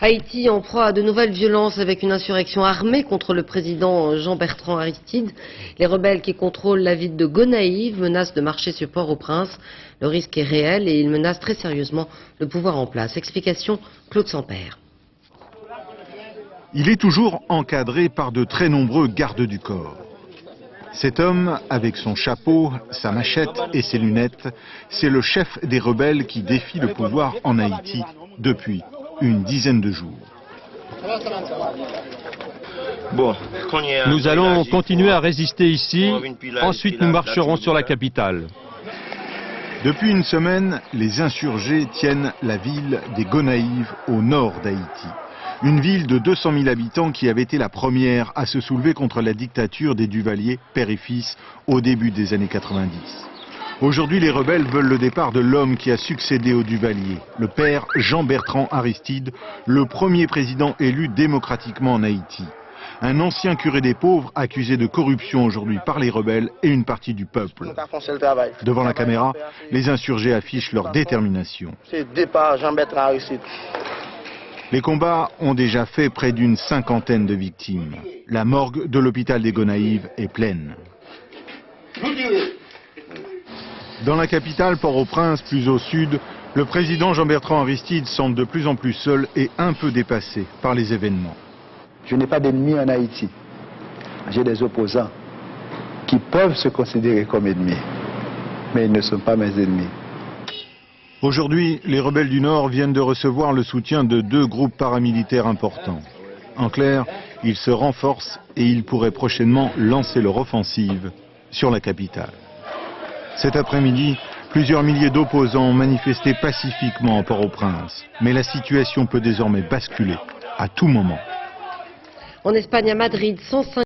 Haïti en proie à de nouvelles violences avec une insurrection armée contre le président Jean-Bertrand Aristide. Les rebelles qui contrôlent la ville de Gonaïves menacent de marcher sur Port-au-Prince. Le risque est réel et ils menacent très sérieusement le pouvoir en place. Explication Claude Sampère. Il est toujours encadré par de très nombreux gardes du corps. Cet homme, avec son chapeau, sa machette et ses lunettes, c'est le chef des rebelles qui défie le pouvoir en Haïti depuis une dizaine de jours. Nous allons continuer à résister ici, ensuite nous marcherons sur la capitale. Depuis une semaine, les insurgés tiennent la ville des Gonaïves au nord d'Haïti. Une ville de 200 000 habitants qui avait été la première à se soulever contre la dictature des Duvalier, père et fils, au début des années 90. Aujourd'hui, les rebelles veulent le départ de l'homme qui a succédé au Duvalier, le père Jean-Bertrand Aristide, le premier président élu démocratiquement en Haïti. Un ancien curé des pauvres accusé de corruption aujourd'hui par les rebelles et une partie du peuple. Devant la caméra, les insurgés affichent leur détermination. Les combats ont déjà fait près d'une cinquantaine de victimes. La morgue de l'hôpital des Gonaïves est pleine. Dans la capitale, Port-au-Prince, plus au sud, le président Jean-Bertrand Aristide semble de plus en plus seul et un peu dépassé par les événements. Je n'ai pas d'ennemis en Haïti. J'ai des opposants qui peuvent se considérer comme ennemis, mais ils ne sont pas mes ennemis. Aujourd'hui, les rebelles du Nord viennent de recevoir le soutien de 2 groupes paramilitaires importants. En clair, ils se renforcent et ils pourraient prochainement lancer leur offensive sur la capitale. Cet après-midi, plusieurs milliers d'opposants ont manifesté pacifiquement à Port-au-Prince. Mais la situation peut désormais basculer à tout moment. En Espagne, à Madrid, 105